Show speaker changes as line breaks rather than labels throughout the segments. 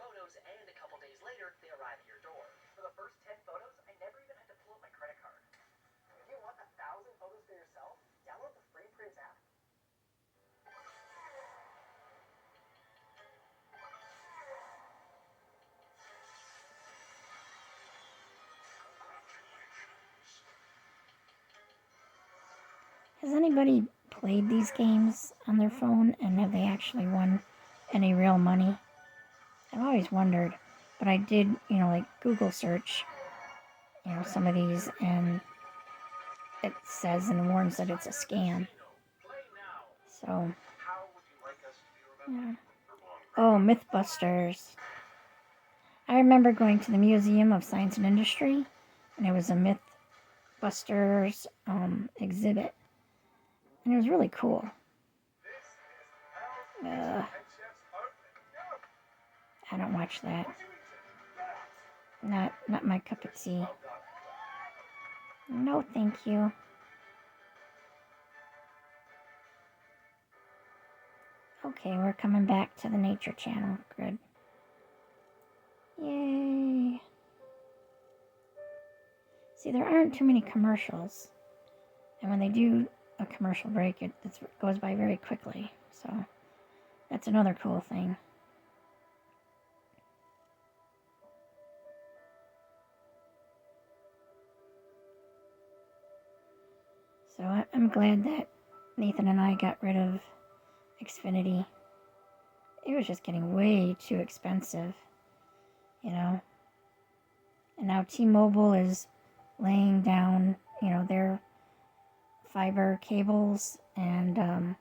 photos, and a couple days later, they arrive at your door. For the first 10 photos, I never even had to pull up my credit card. If you want 1,000 photos for yourself, download the free Prints app.
Has anybody played these games on their phone, and have they actually won any real money? I've always wondered, but I did, like Google search, some of these, and it says and warns that it's a scam. So, yeah. Oh, Mythbusters. I remember going to the Museum of Science and Industry, and it was a Mythbusters exhibit, and it was really cool. I don't watch that. Not my cup of tea. No, thank you. Okay, we're coming back to the Nature Channel. Good. Yay. See, there aren't too many commercials. And when they do a commercial break, it goes by very quickly. So that's another cool thing. So I'm glad that Nathan and I got rid of Xfinity. It was just getting way too expensive, And now T-Mobile is laying down, their fiber cables, and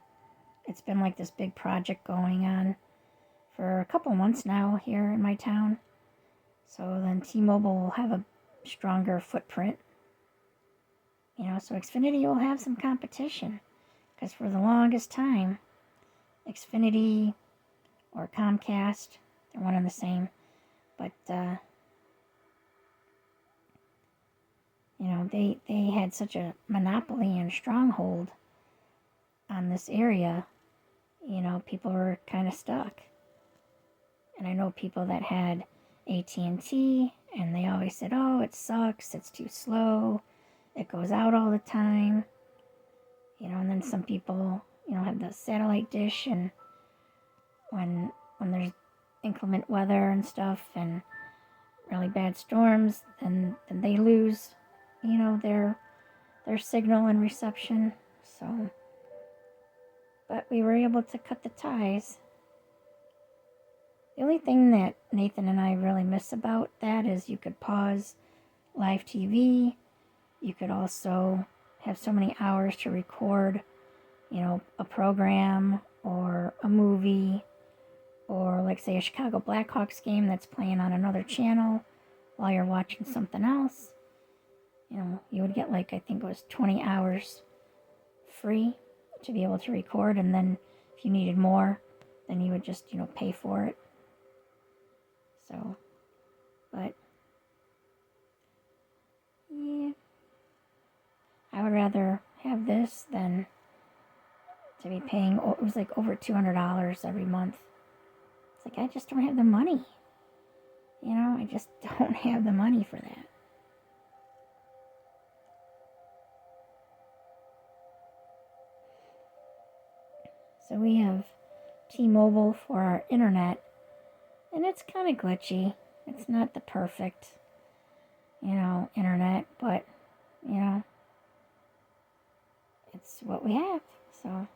it's been like this big project going on for a couple months now here in my town. So then T-Mobile will have a stronger footprint, so Xfinity will have some competition. Because for the longest time, Xfinity or Comcast, they're one and the same, but they had such a monopoly and stronghold on this area. People were kind of stuck. And I know people that had AT&T, and they always said, oh, it sucks, it's too slow, it goes out all the time. And then some people, have the satellite dish, and when there's inclement weather and stuff and really bad storms, then they lose, their signal and reception. So, but we were able to cut the ties. The only thing that Nathan and I really miss about that is you could pause live TV. You could also have so many hours to record, a program or a movie, or like say a Chicago Blackhawks game that's playing on another channel while you're watching something else. You would get I think it was 20 hours free to be able to record, and then if you needed more, then you would just, pay for it. So, but yeah, I would rather have this than to be paying, it was over $200 every month. It's I just don't have the money. I just don't have the money for that. So we have T-Mobile for our internet, and it's kind of glitchy. It's not the perfect, internet, but, it's what we have, so.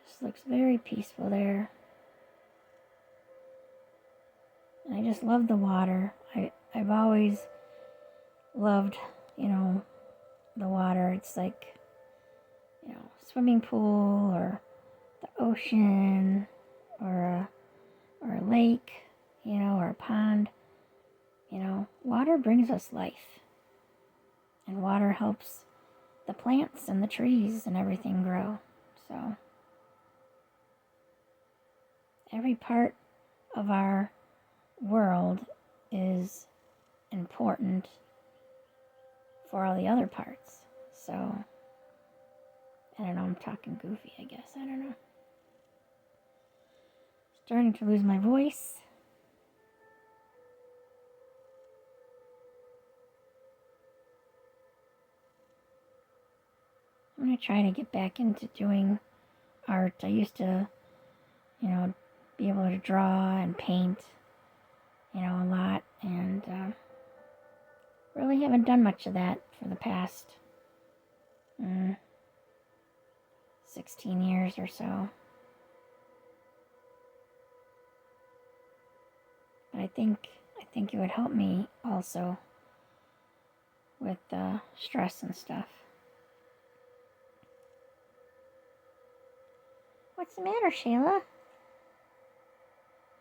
Just looks very peaceful there. I just love the water. I've always loved, the water. It's swimming pool or the ocean or a lake, or a pond. water brings us life. And water helps the plants and the trees and everything grow. So every part of our world is important for all the other parts. So, I don't know, I'm talking goofy, I guess. I don't know. Starting to lose my voice. I'm going to try to get back into doing art. I used to, be able to draw and paint, a lot. And really haven't done much of that for the past 16 years or so. But I think it would help me also with stress and stuff. What's the matter, Shayla?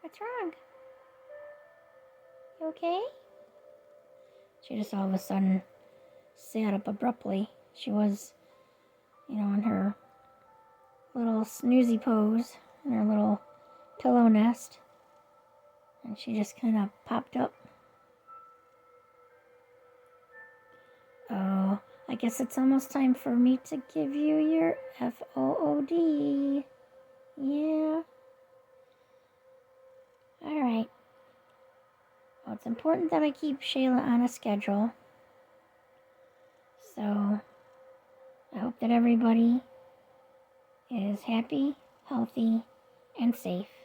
What's wrong? You okay? She just all of a sudden sat up abruptly. She was, in her little snoozy pose, in her little pillow nest. And she just kind of popped up. Oh, I guess it's almost time for me to give you your FOOD. Yeah. Alright. Well, it's important that I keep Shayla on a schedule. So, I hope that everybody is happy, healthy, and safe.